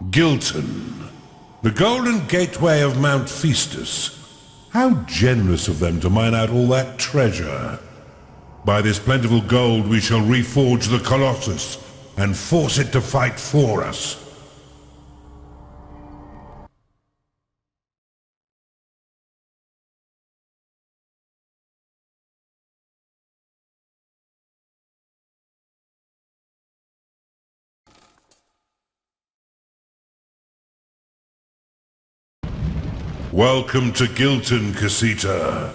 Gilton, the golden gateway of Mount Festus. How generous of them to mine out all that treasure. By this plentiful gold we shall reforge the Colossus and force it to fight for us. Welcome to Gilton, Casita.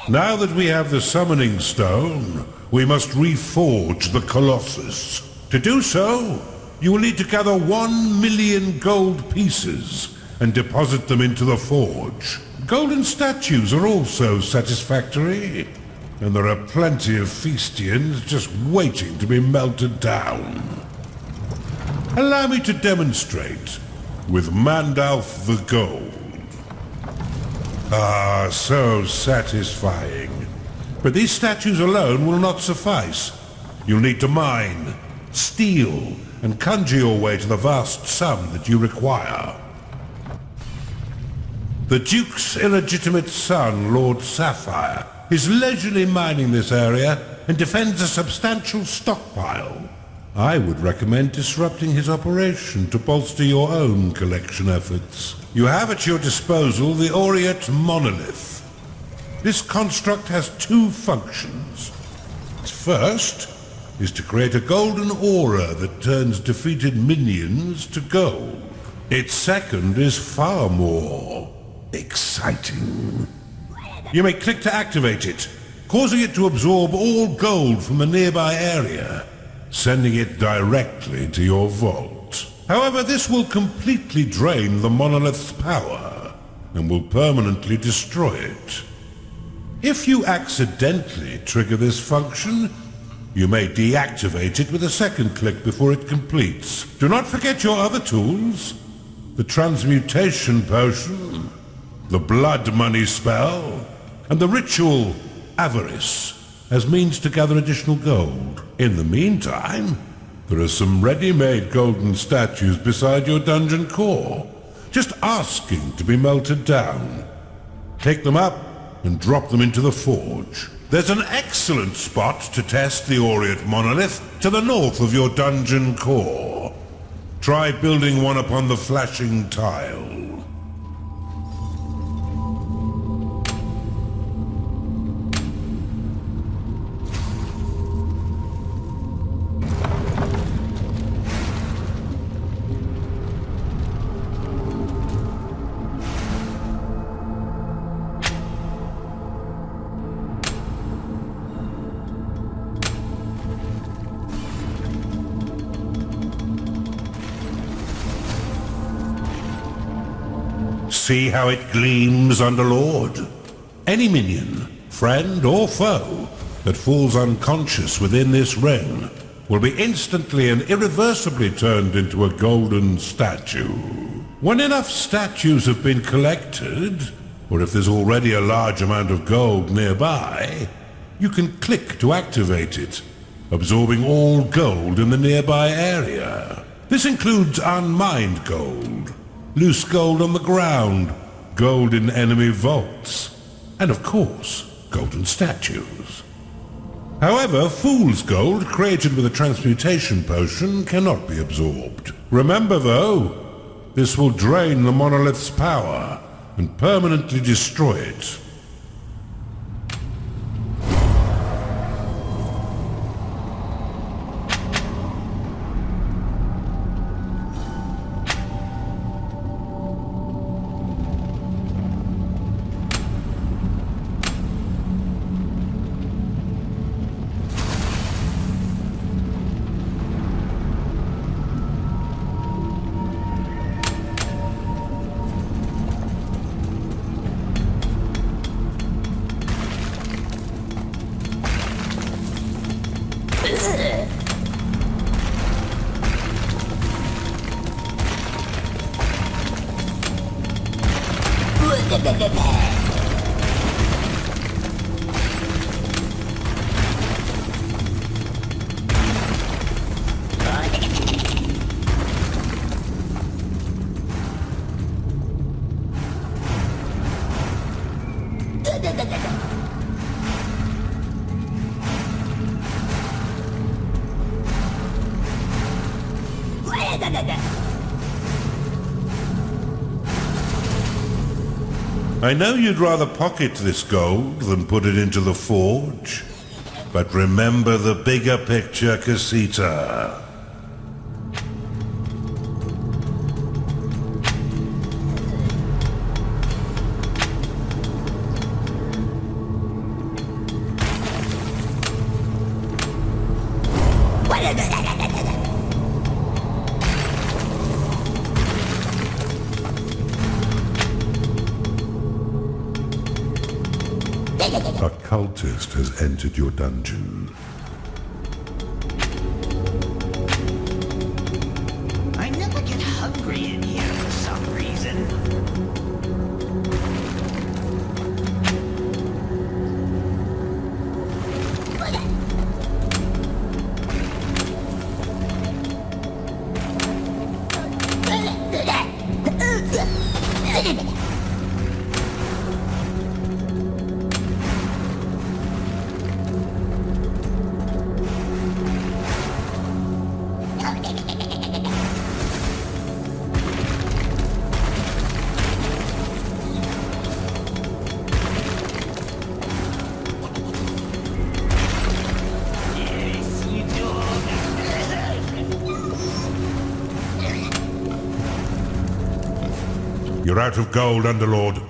Now that we have the summoning stone, we must reforge the Colossus. To do so, you will need to gather 1,000,000 gold pieces and deposit them into the forge. Golden statues are also satisfactory, and there are plenty of Festians just waiting to be melted down. Allow me to demonstrate with Mandalf the Gold. Ah, so satisfying. But these statues alone will not suffice. You'll need to mine, steal, and conjure your way to the vast sum that you require. The Duke's illegitimate son, Lord Sapphire, is leisurely mining this area and defends a substantial stockpile. I would recommend disrupting his operation to bolster your own collection efforts. You have at your disposal the Aureate Monolith. This construct has two functions. Its first is to create a golden aura that turns defeated minions to gold. Its second is far more exciting. You may click to activate it, causing it to absorb all gold from the nearby area, sending it directly to your vault. However, this will completely drain the monolith's power and will permanently destroy it. If you accidentally trigger this function, you may deactivate it with a second click before it completes. Do not forget your other tools: the transmutation potion, the blood money spell, and the ritual avarice as means to gather additional gold. In the meantime, there are some ready-made golden statues beside your dungeon core, just asking to be melted down. Take them up and drop them into the forge. There's an excellent spot to test the Aureate Monolith to the north of your dungeon core. Try building one upon the flashing tile. See how it gleams, Underlord? Any minion, friend or foe, that falls unconscious within this ring will be instantly and irreversibly turned into a golden statue. When enough statues have been collected, or if there's already a large amount of gold nearby, you can click to activate it, absorbing all gold in the nearby area. This includes unmined gold, loose gold on the ground, gold in enemy vaults, and of course, golden statues. However, fool's gold created with a transmutation potion cannot be absorbed. Remember though, this will drain the monolith's power and permanently destroy it. I know you'd rather pocket this gold than put it into the forge, but remember the bigger picture, Casita. A cultist has entered your dungeon. I never get hungry in here for some reason. You're out of gold, Underlord.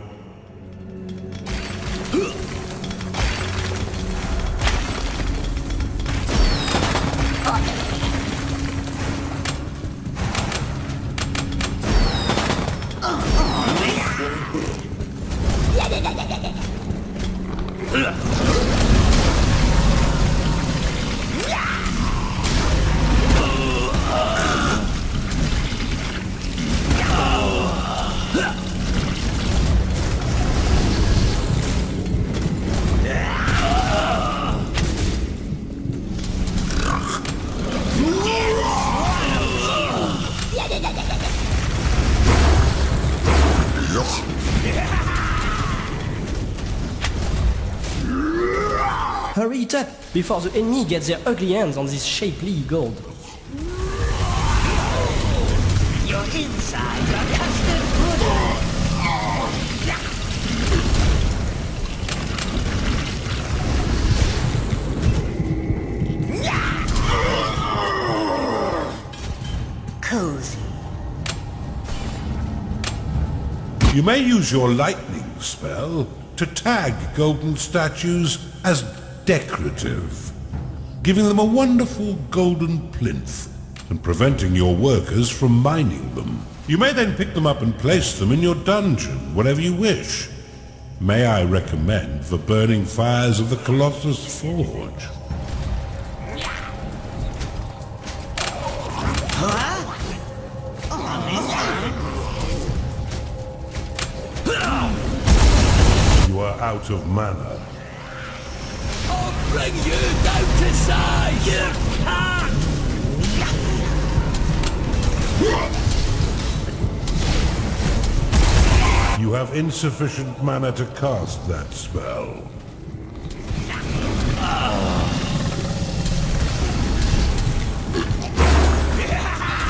Hurry it up before the enemy gets their ugly hands on this shapely gold. Your insides are custard pudding. Cozy. You may use your lightning spell to tag golden statues as decorative, giving them a wonderful golden plinth and preventing your workers from mining them. You may then pick them up and place them in your dungeon whenever you wish. May I recommend the burning fires of the Colossus Forge? You are out of mana. I'll bring you down to size, you can't! You have insufficient mana to cast that spell.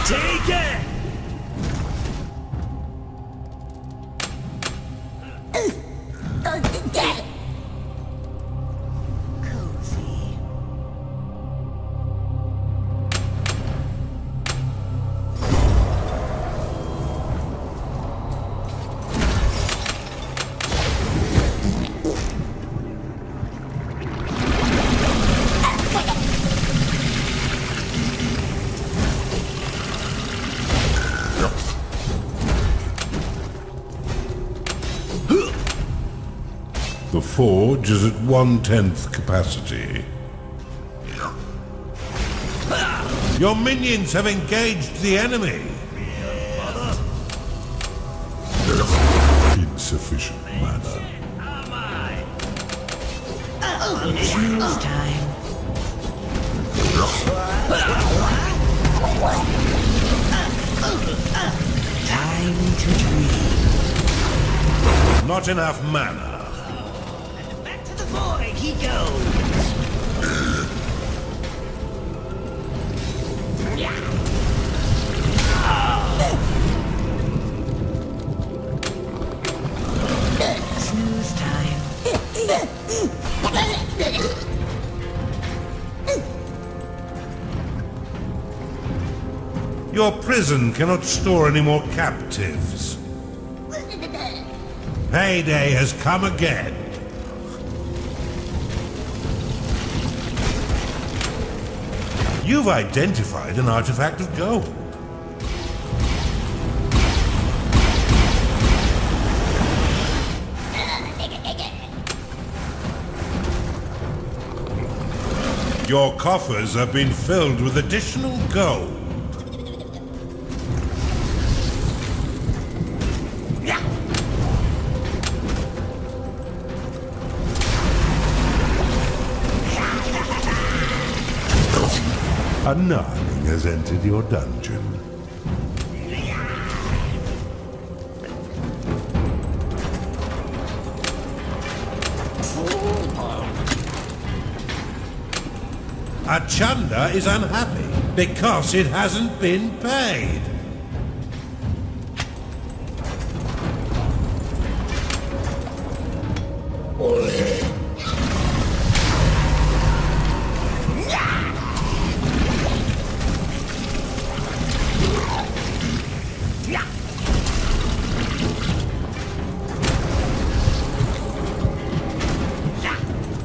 Take it! Cozy. The forge is at 1/10 capacity. Your minions have engaged the enemy. Insufficient mana. It's time. Time to dream. Not enough mana. Forward he goes! Snooze time. Your prison cannot store any more captives. Payday has come again. You've identified an artifact of gold. Your coffers have been filled with additional gold. A Narling has entered your dungeon. A Chunda is unhappy because it hasn't been paid.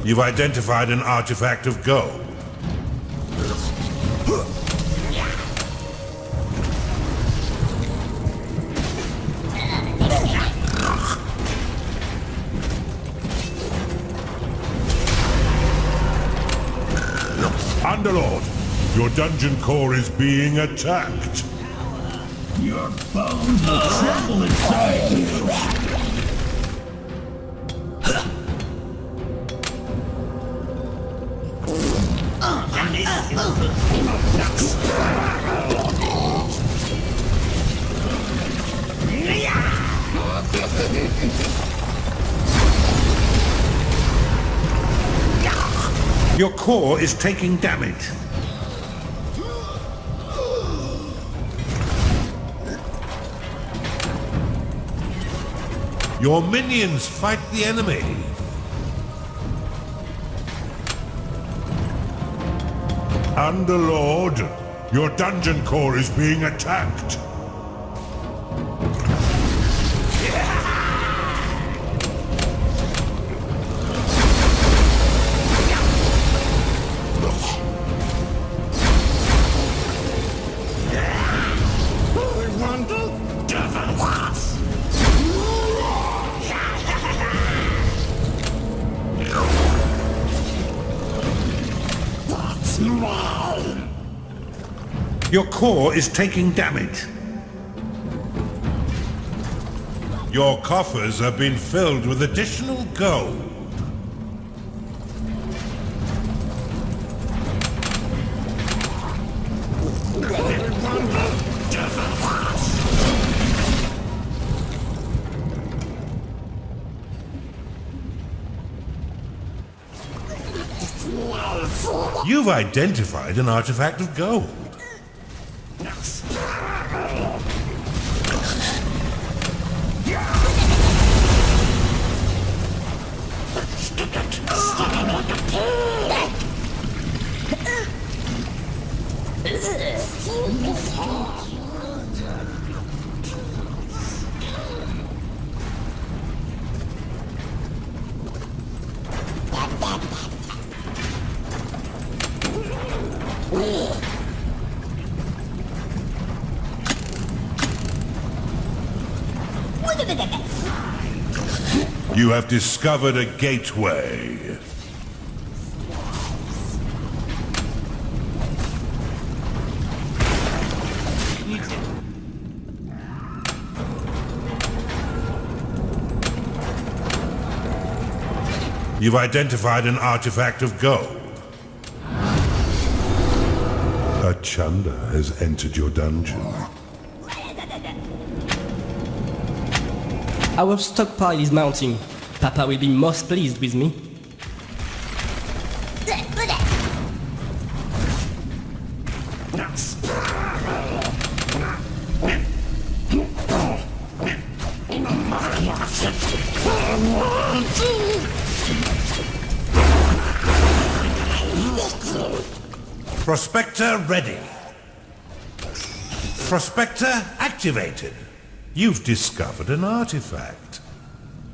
You've identified an artifact of gold. Underlord, your dungeon core is being attacked. Your bones will tremble inside you! Your core is taking damage. Your minions fight the enemy. Underlord, your dungeon core is being attacked. Your core is taking damage. Your coffers have been filled with additional gold. You've identified an artifact of gold. You have discovered a gateway. You've identified an artifact of gold. A Chunda has entered your dungeon. Our stockpile is mounting. Papa will be most pleased with me. Prospector ready. Prospector activated. You've discovered an artifact.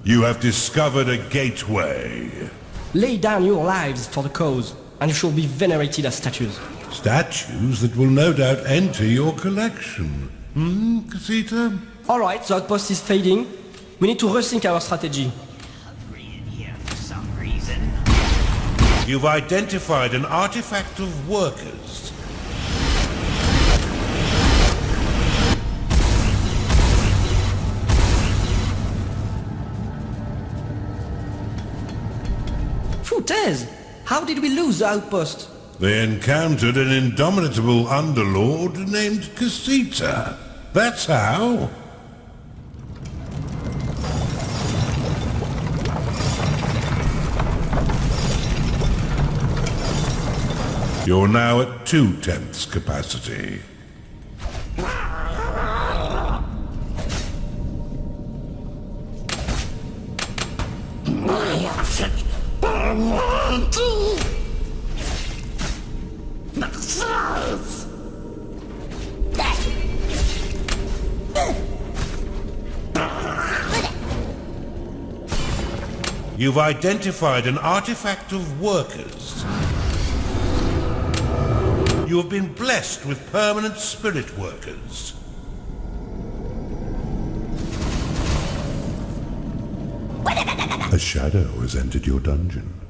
You have discovered a gateway. Lay down your lives for the cause, and you shall be venerated as statues. Statues that will no doubt enter your collection. Casita? Alright, the outpost is fading. We need to rethink our strategy. You've identified an artifact of workers. Foutaise! How did we lose the outpost? They encountered an indomitable underlord named Casita. That's how. You're now at 2/10 capacity. You've identified an artifact of workers. You have been blessed with permanent spirit workers. A shadow has entered your dungeon.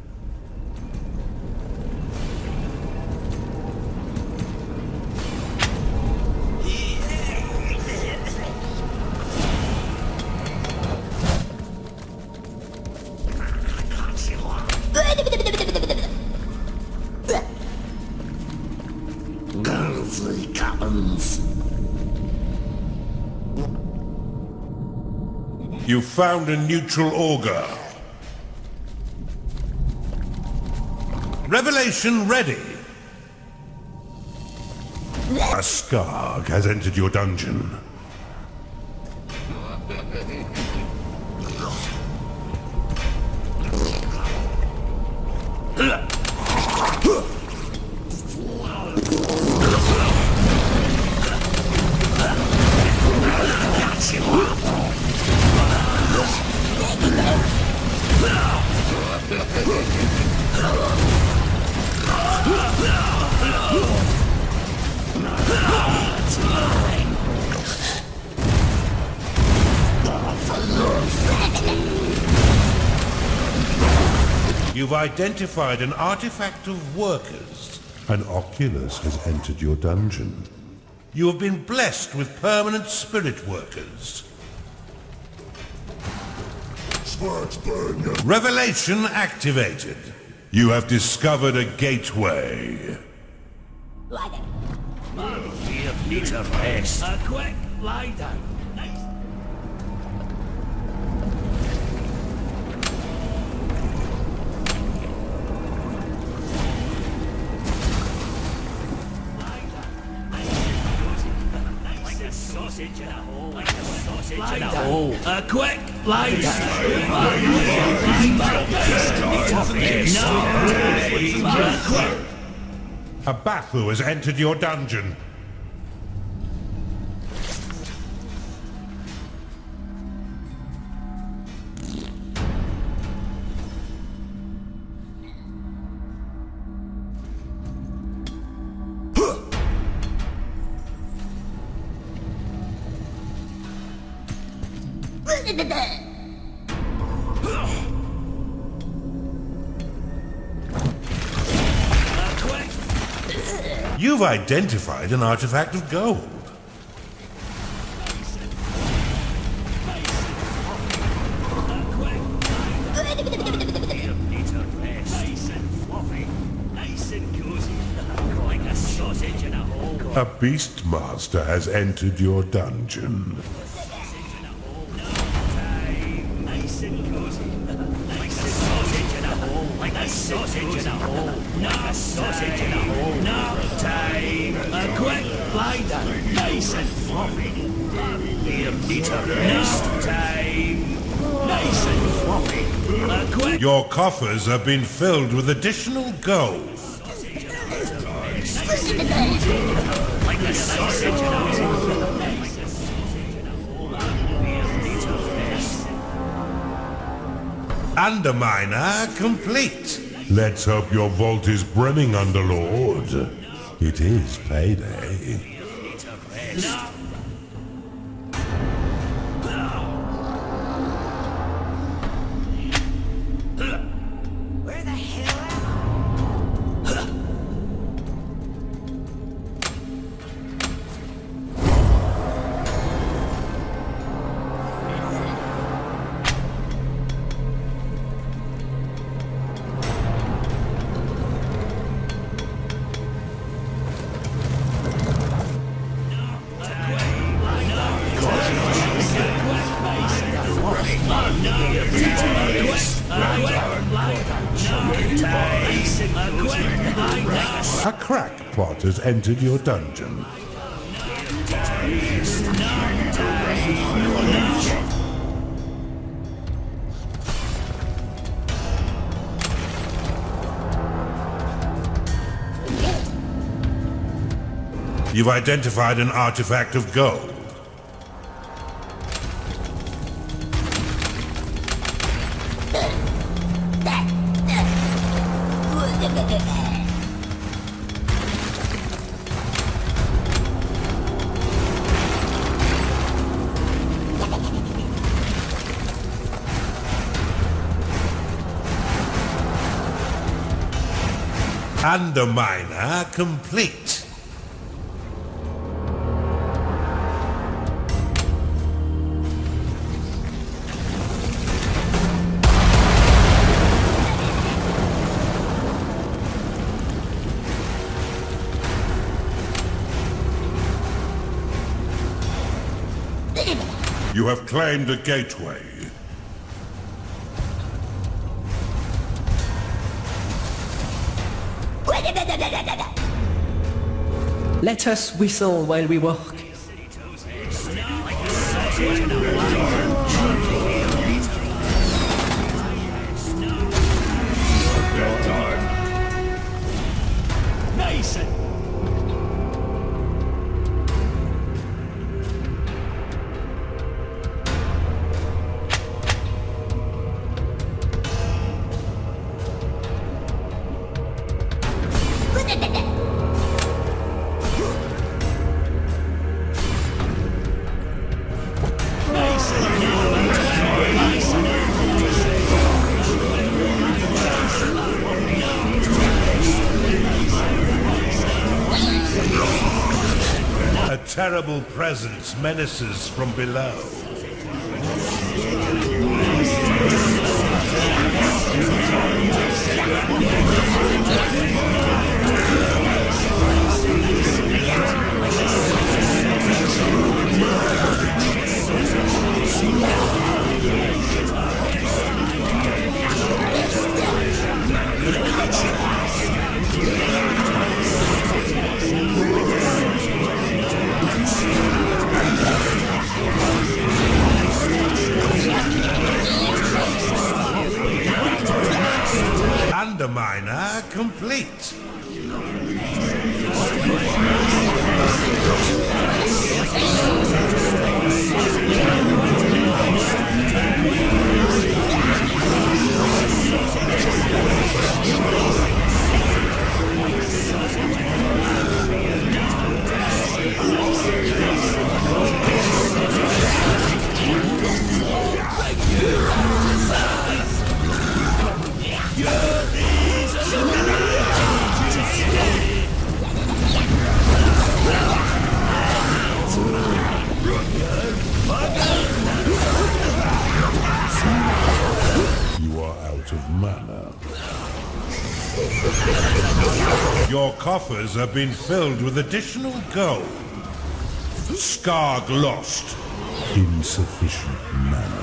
You found a neutral augur. Revelation ready. A skarg has entered your dungeon. You've identified an artifact of workers. An oculus has entered your dungeon. You have been blessed with permanent spirit workers. Revelation activated. You have discovered a gateway. You need to rest. A quick lie down. Sausage in a hole, like a sausage in a hole. A quick lie down. A Bathu has entered your dungeon. You've identified an artifact of gold. A Beastmaster has entered your dungeon. Sausage in a hole. No sausage in a hole. No time. A quick lie down. Nice and fluffy. You need to rest. Time. Nice and fluffy. Your coffers have been filled with additional gold. Underminer complete. Let's hope your vault is brimming, Underlord. It is payday. Where the hell? A crackpot has entered your dungeon. You've identified an artifact of gold. Underminer complete. You have claimed a gateway. Let us whistle while we walk. A terrible presence menaces from below. Underminer complete. Your coffers have been filled with additional gold. Skarg lost. Insufficient mana.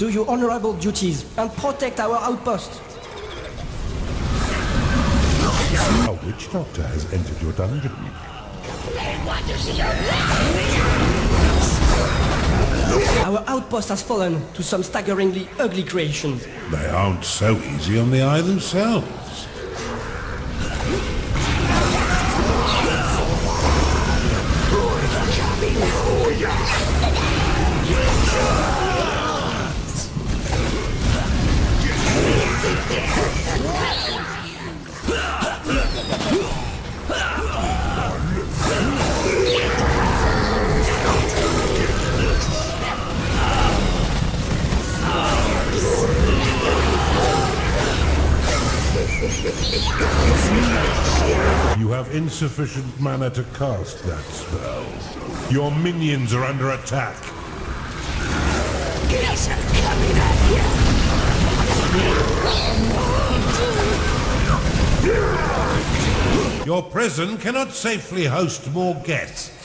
Do your honorable duties and protect our outpost. A witch doctor has entered your dungeon. Our outpost has fallen to some staggeringly ugly creations. They aren't so easy on the eye themselves. You have insufficient mana to cast that spell. Your minions are under attack. Your prison cannot safely host more guests.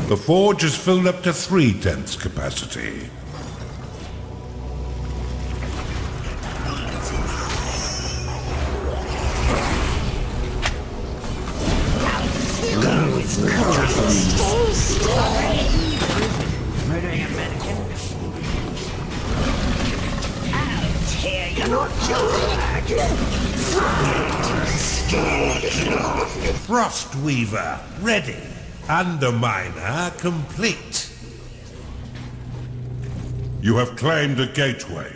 The forge is filled up to 3/10 capacity. Murdering a mannequin? I'll tear your Frostweaver, ready. Underminer, complete. You have claimed a gateway.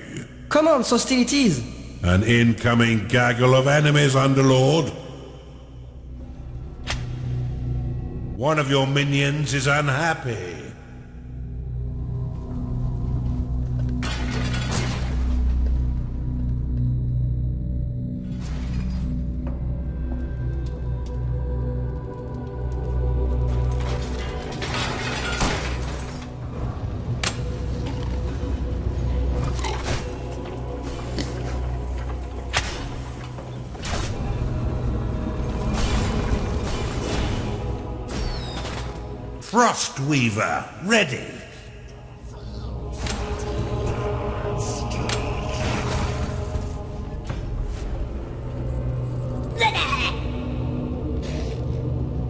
Commence hostilities! An incoming gaggle of enemies, Underlord. One of your minions is unhappy. Frostweaver, ready.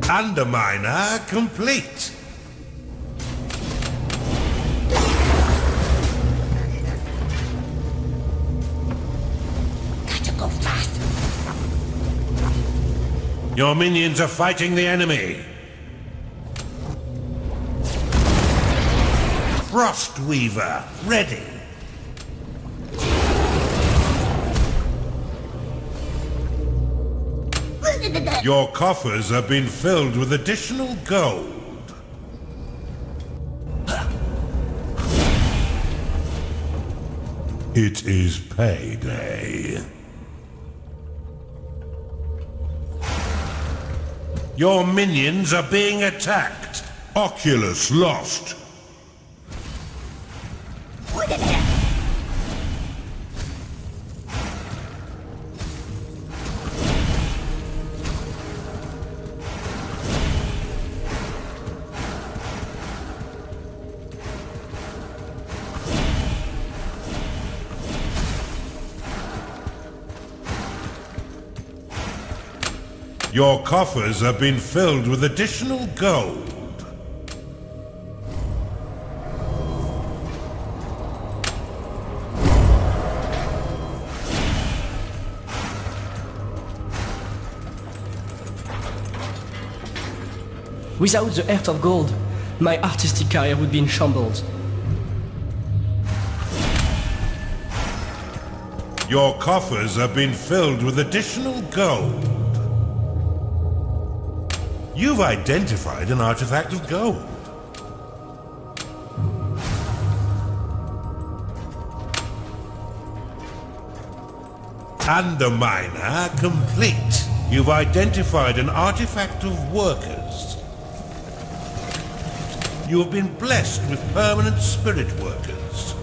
Underminer, complete. Gotta go fast. Your minions are fighting the enemy. Frostweaver, ready. Your coffers have been filled with additional gold. It is payday. Your minions are being attacked. Oculus lost. Your coffers have been filled with additional gold. Without the Heart of Gold, my artistic career would be in shambles. Your coffers have been filled with additional gold. You've identified an artifact of gold. Underminer complete. You've identified an artifact of workers. You have been blessed with permanent spirit workers.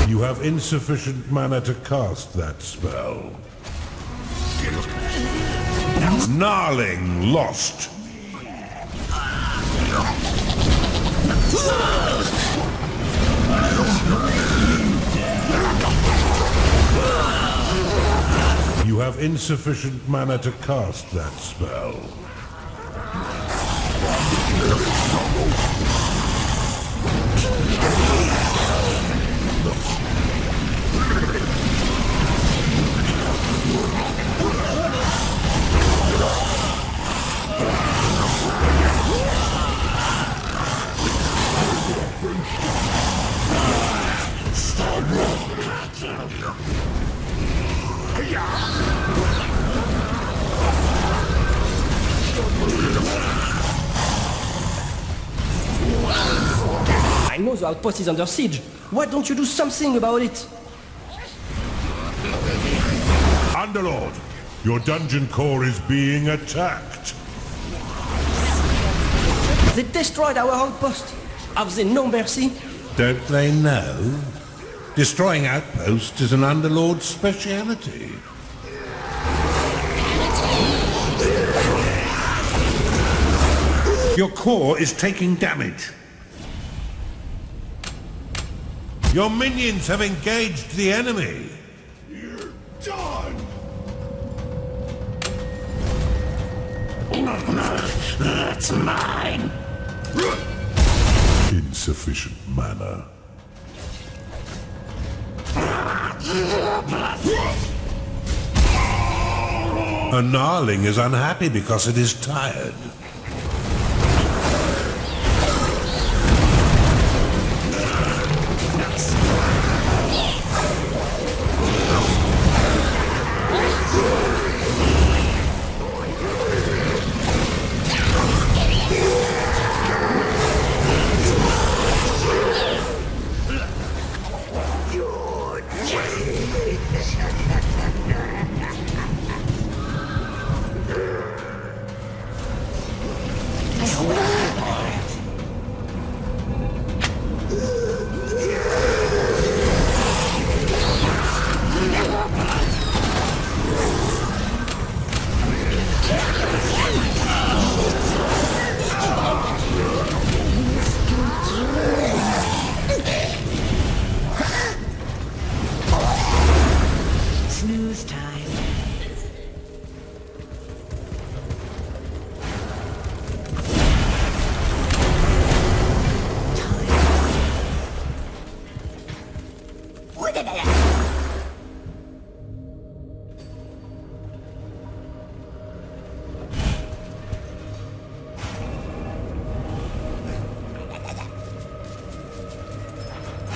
You have insufficient mana to cast that spell. Gnarling lost. You have insufficient mana to cast that spell. I know the outpost is under siege. Why don't you do something about it? Underlord, your dungeon core is being attacked. They destroyed our outpost. Have they no mercy? Don't they know? Destroying outposts is an Underlord's speciality. Your core is taking damage. Your minions have engaged the enemy. You're done! That's mine. Insufficient mana. A gnarling is unhappy because it is tired. Snooze time.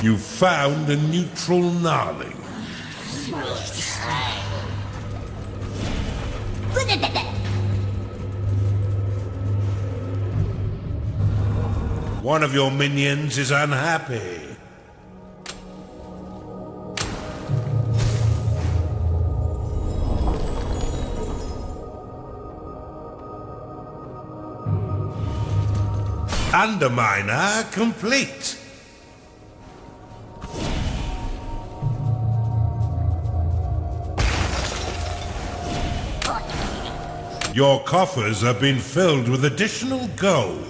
You found a neutral gnarling. One of your minions is unhappy. Underminer complete. Your coffers have been filled with additional gold.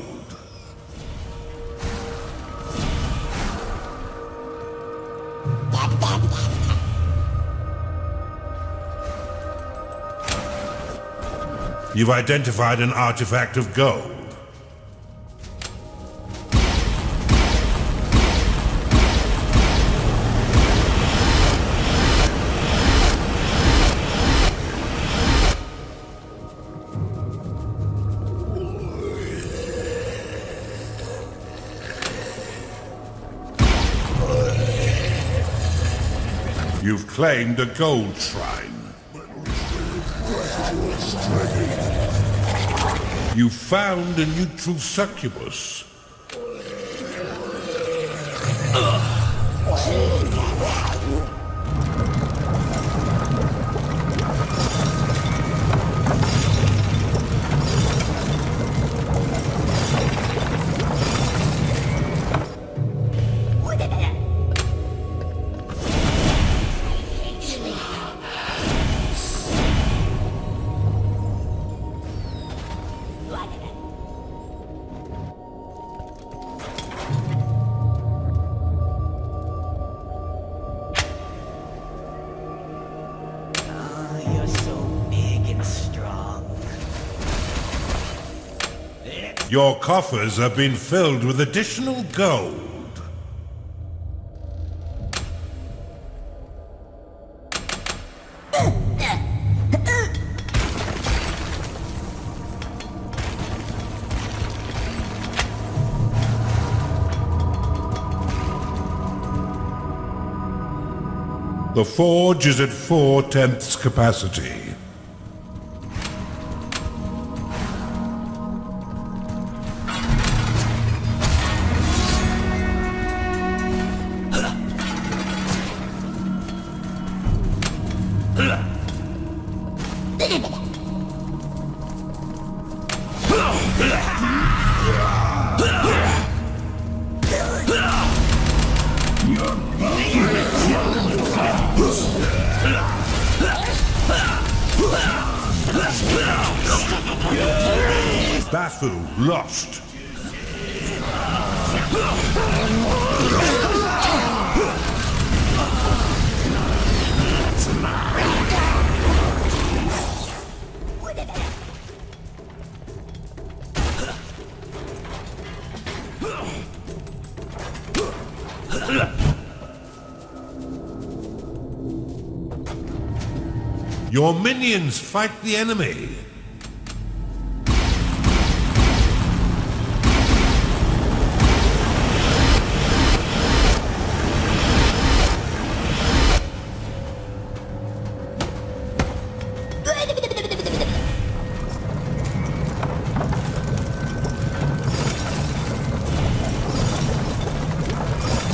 You've identified an artifact of gold. You've claimed a gold shrine. You found a neutral succubus. You're so big and strong. Your coffers have been filled with additional gold. The forge is at 4/10 capacity. Battle lost. Your minions fight the enemy.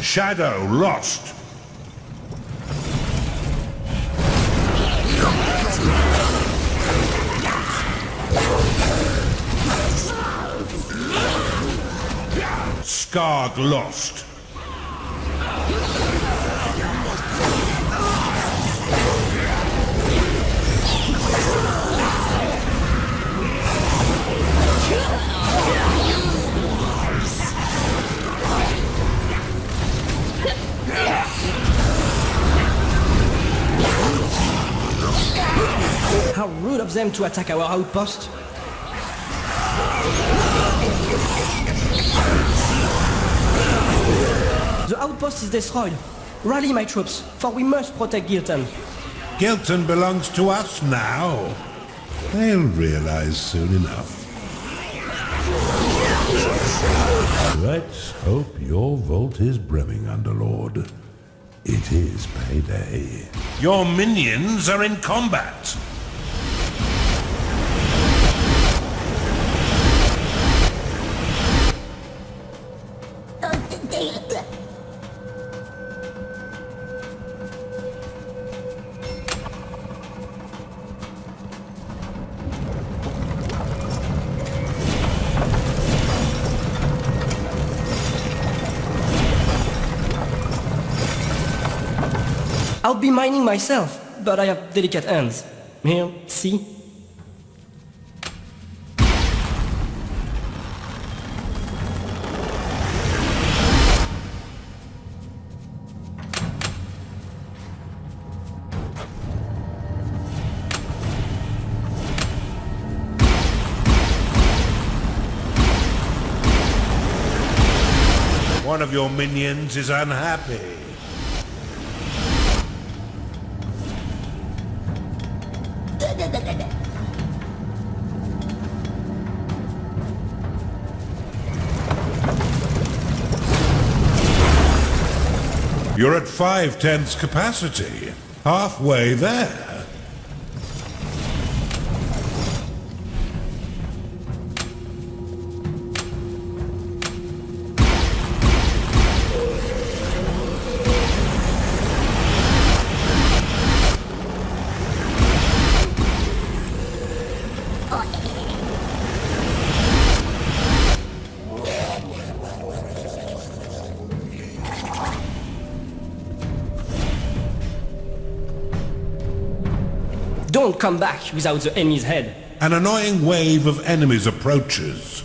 Shadow lost. Scarred lost. How rude of them to attack our outpost. The outpost is destroyed. Rally my troops, for we must protect Gilton. Gilton belongs to us now. They'll realize soon enough. Let's hope your vault is brimming, Underlord. It is payday. Your minions are in combat. I'll be mining myself, but I have delicate hands. Here, see? One of your minions is unhappy. You're at 5/10 capacity. Halfway there. Don't come back without the enemy's head. An annoying wave of enemies approaches.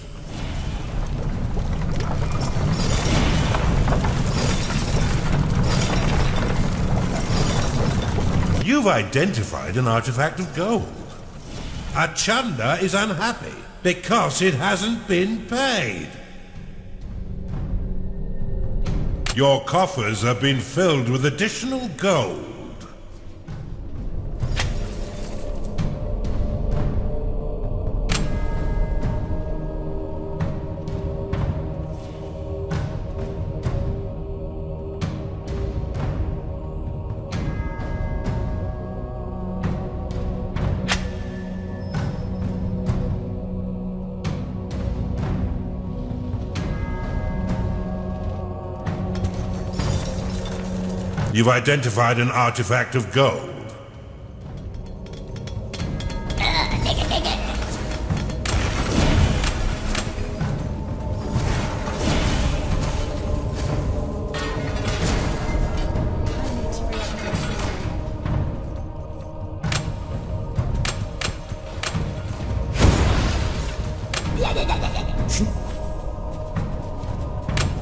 You've identified an artifact of gold. A Chanda is unhappy because it hasn't been paid. Your coffers have been filled with additional gold. You've identified an artifact of gold.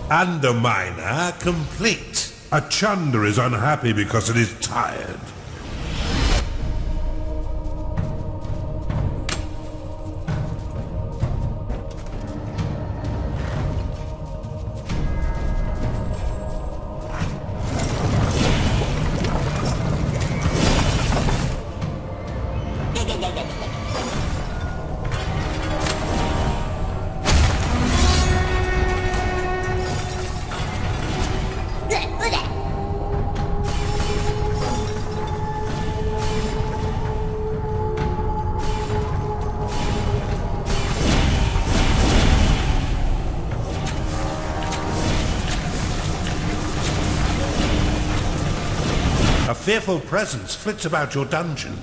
Underminer complete. A Chanda is unhappy because it is tired. A fearful presence flits about your dungeon.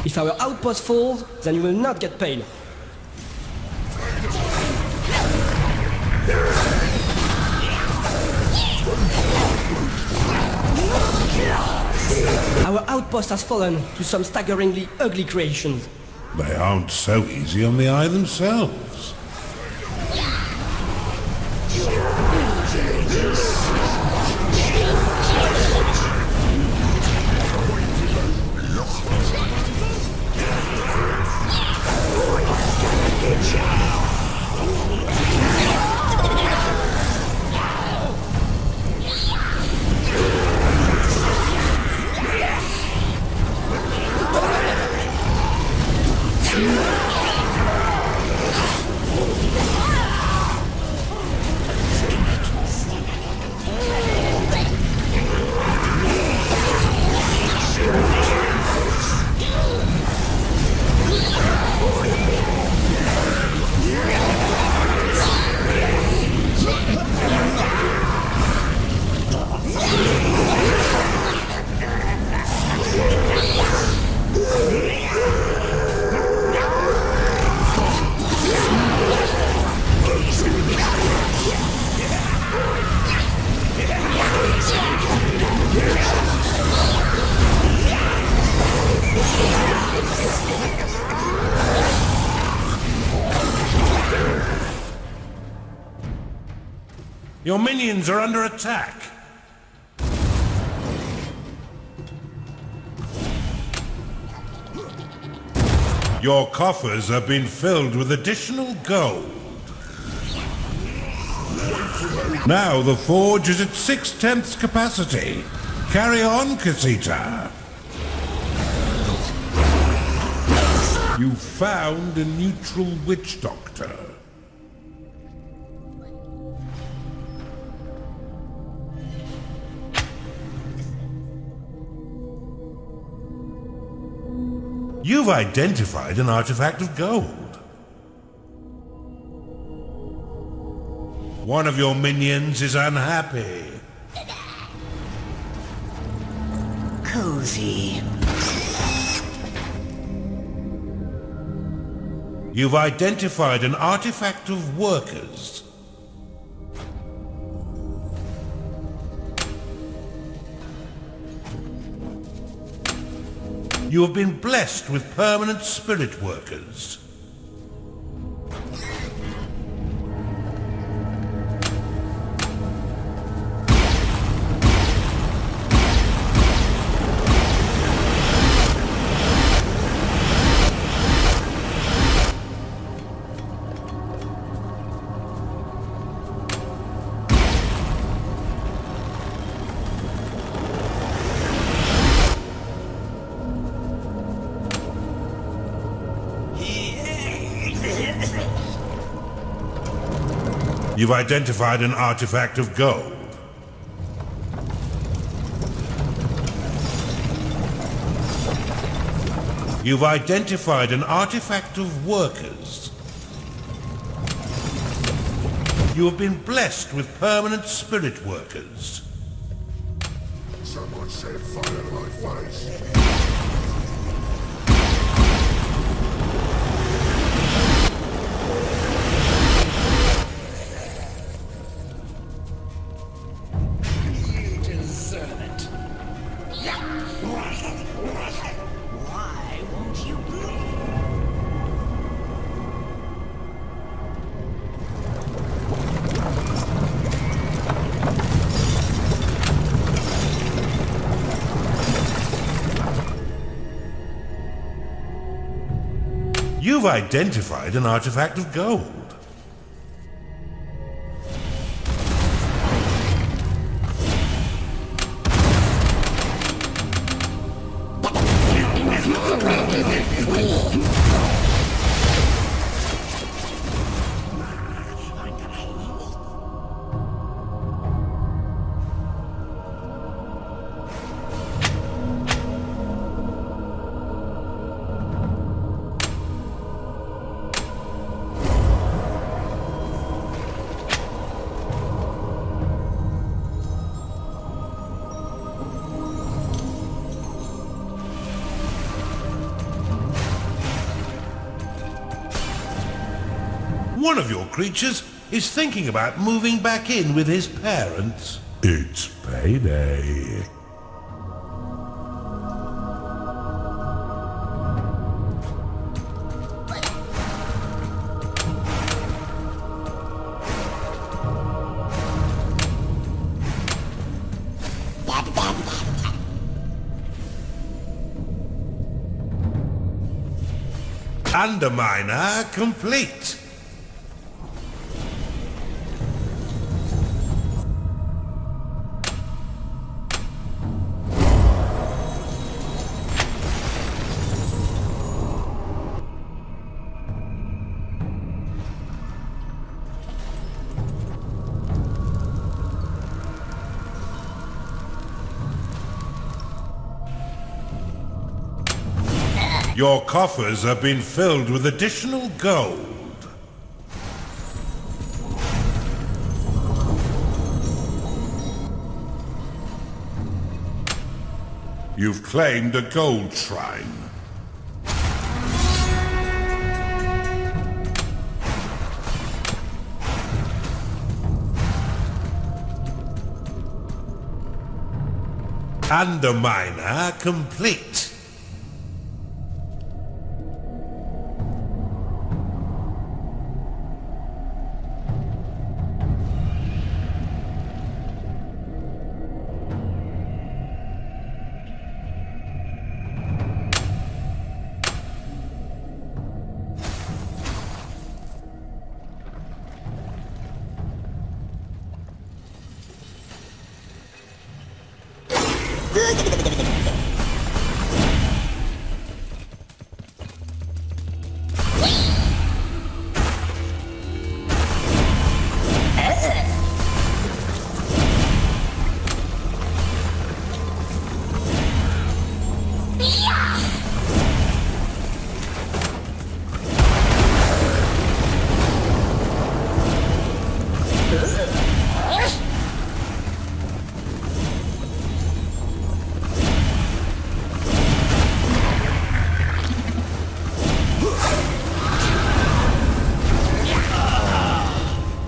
If our outpost falls, then you will not get paid. Our outpost has fallen to some staggeringly ugly creations. They aren't so easy on the eye themselves. Your minions are under attack. Your coffers have been filled with additional gold. Now the forge is at 6/10 capacity. Carry on, Casita. You found a neutral witch doctor. You've identified an artifact of gold. One of your minions is unhappy. Cozy. You've identified an artifact of workers. You have been blessed with permanent spirit workers. You've identified an artifact of gold. You've identified an artifact of workers. You have been blessed with permanent spirit workers. Someone set fire to my face. You've identified an artifact of gold. One of your creatures is thinking about moving back in with his parents. It's payday. Underminer complete. Your coffers have been filled with additional gold. You've claimed a gold shrine. Underminer complete.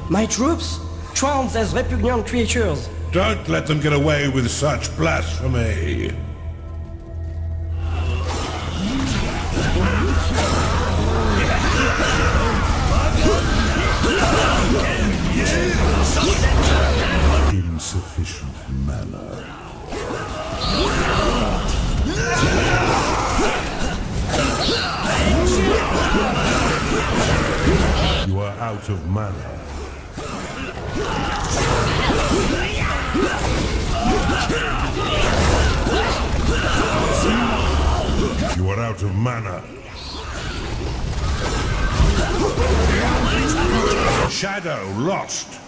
My troops? Trounced as repugnant creatures. Don't let them get away with such blasphemy. Insufficient mana. You are out of mana. You are out of mana. Shadow lost.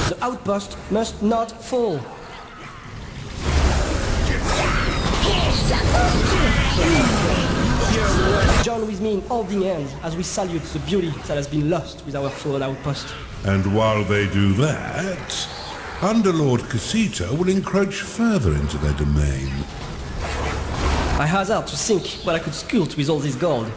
The outpost must not fall. Join with me in holding hands as we salute the beauty that has been lost with our fallen outpost. And while they do that, Underlord Casita will encroach further into their domain. I hazard to think what I could sculpt with all this gold.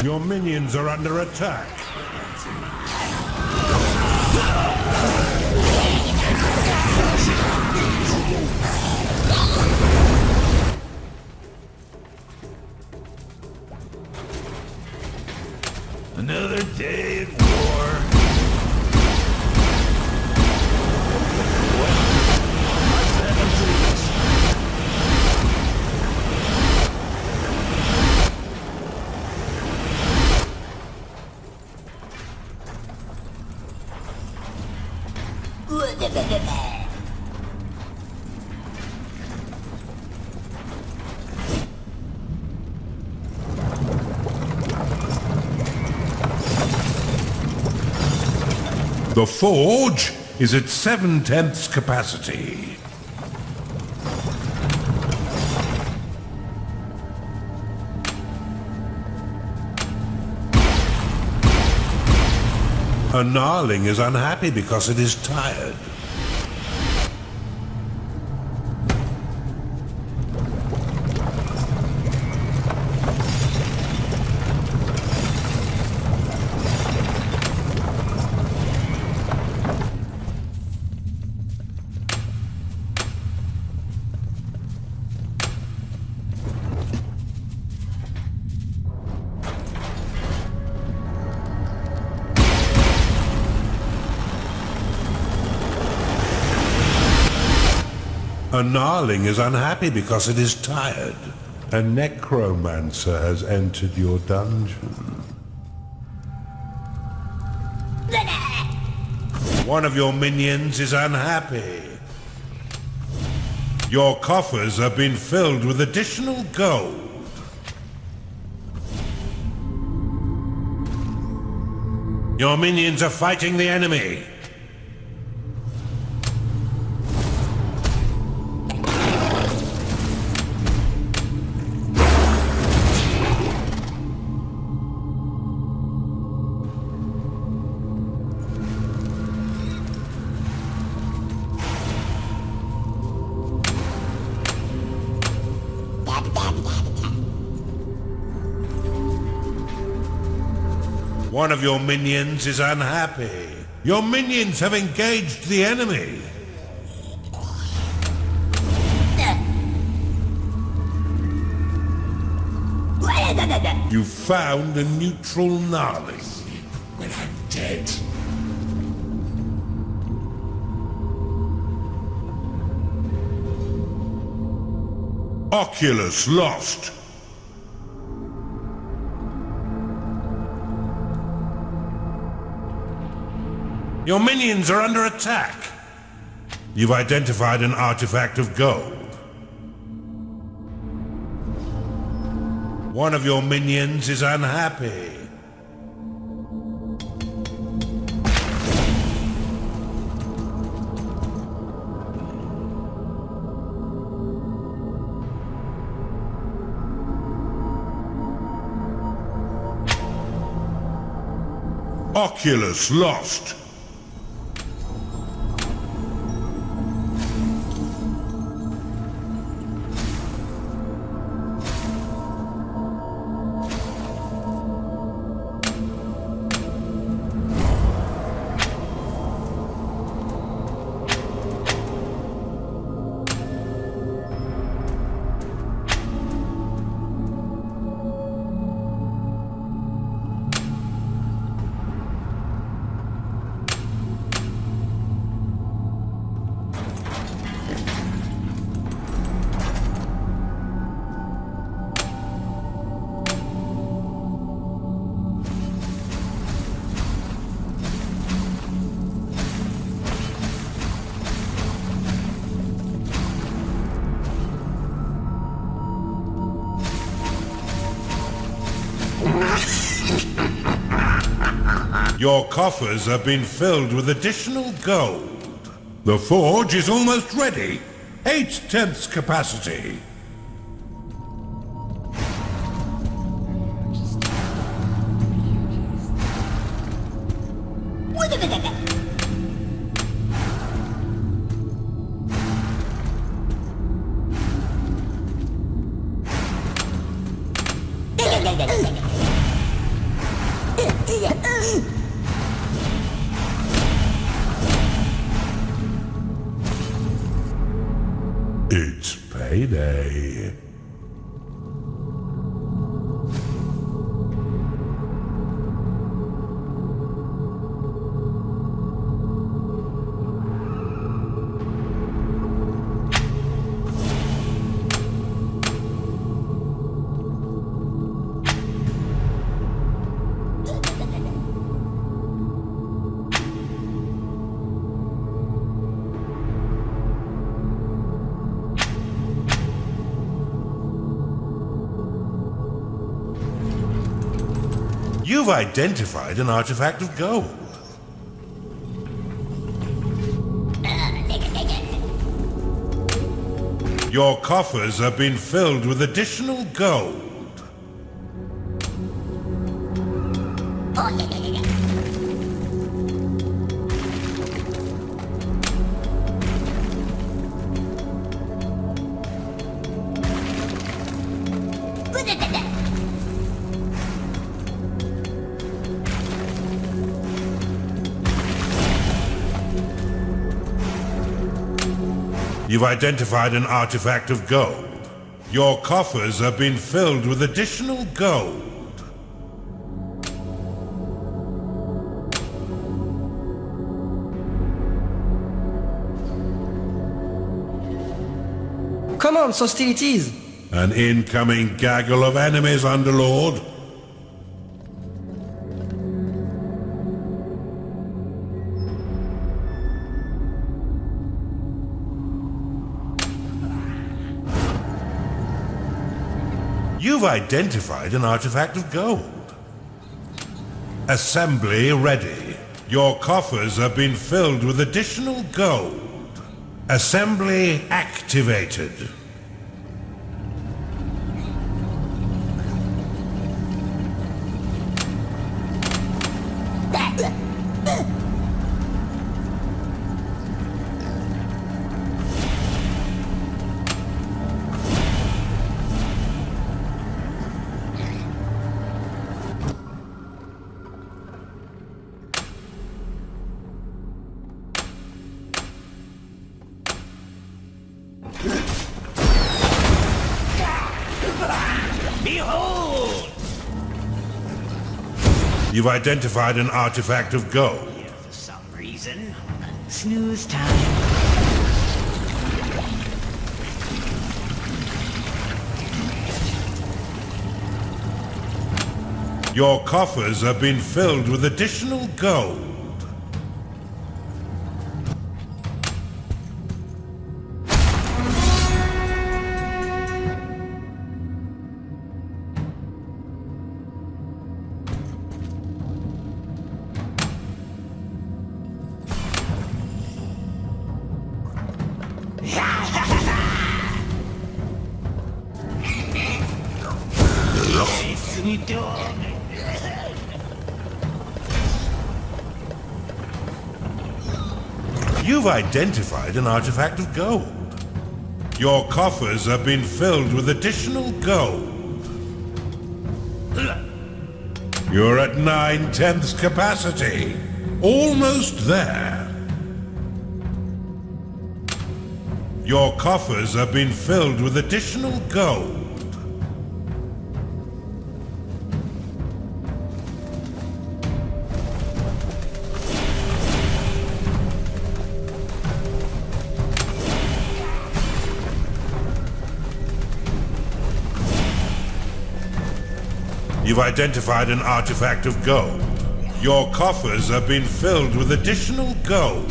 Your minions are under attack. Another day at war. The forge is at 7/10 capacity. A gnarling is unhappy because it is tired. A gnarling is unhappy because it is tired. A necromancer has entered your dungeon. One of your minions is unhappy. Your coffers have been filled with additional gold. Your minions are fighting the enemy. One of your minions is unhappy. Your minions have engaged the enemy. You found a neutral gnarling. When I'm dead. Oculus lost. Your minions are under attack. You've identified an artifact of gold. One of your minions is unhappy. Oculus lost. Your coffers have been filled with additional gold. The forge is almost ready. 8/10 capacity. It's payday. You've identified an artifact of gold. Your coffers have been filled with additional gold. You've identified an artifact of gold. Your coffers have been filled with additional gold. Come on, hostilities! An incoming gaggle of enemies, Underlord. You've identified an artifact of gold. Assembly ready. Your coffers have been filled with additional gold. Assembly activated. Behold! You've identified an artifact of gold. For some reason. Snooze time. Your coffers have been filled with additional gold. Sweet dog. You've identified an artifact of gold. Your coffers have been filled with additional gold. You're at 9/10 capacity. Almost there. Your coffers have been filled with additional gold. You've identified an artifact of gold. Your coffers have been filled with additional gold.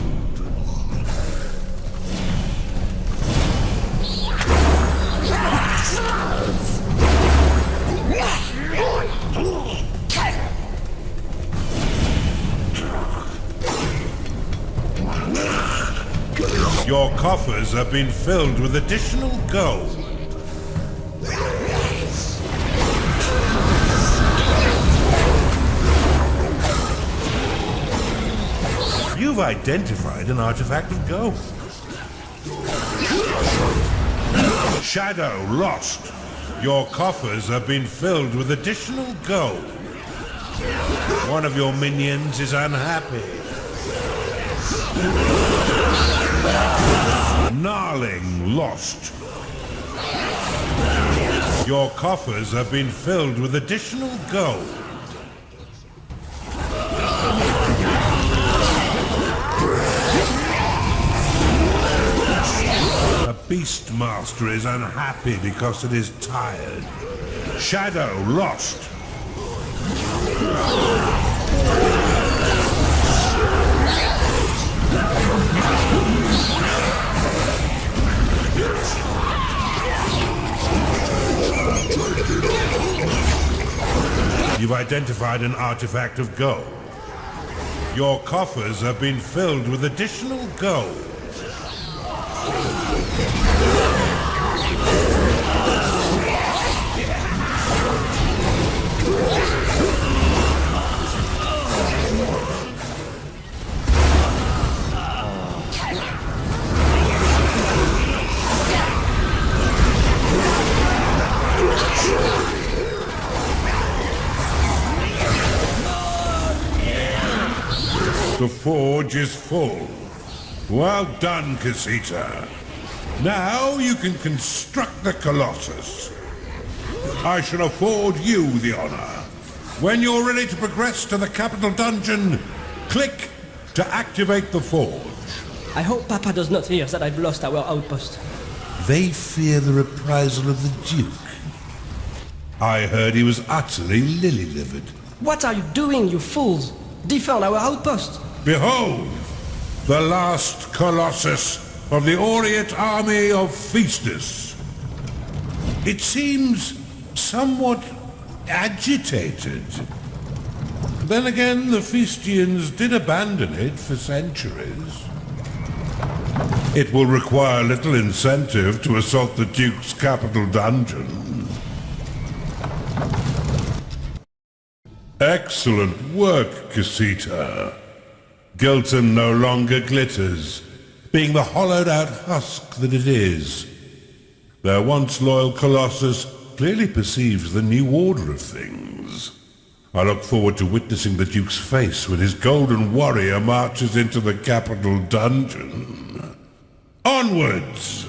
Your coffers have been filled with additional gold. You've identified an artifact of gold. Shadow lost. Your coffers have been filled with additional gold. One of your minions is unhappy. Gnarling lost. Your coffers have been filled with additional gold. A Beastmaster is unhappy because it is tired. Shadow lost. You've identified an artifact of gold. Your coffers have been filled with additional gold. The forge is full. Well done, Casita. Now you can construct the Colossus. I shall afford you the honor. When you're ready to progress to the capital dungeon, click to activate the forge. I hope Papa does not hear that I've lost our outpost. They fear the reprisal of the Duke. I heard he was utterly lily-livered. What are you doing, you fools? Defend our outpost! Behold, the last Colossus of the Aureate army of Feasters. It seems somewhat agitated. Then again, the Feastians did abandon it for centuries. It will require little incentive to assault the Duke's capital dungeon. Excellent work, Casita. Gilton no longer glitters, being the hollowed-out husk that it is. Their once loyal Colossus clearly perceives the new order of things. I look forward to witnessing the Duke's face when his golden warrior marches into the capital dungeon. Onwards!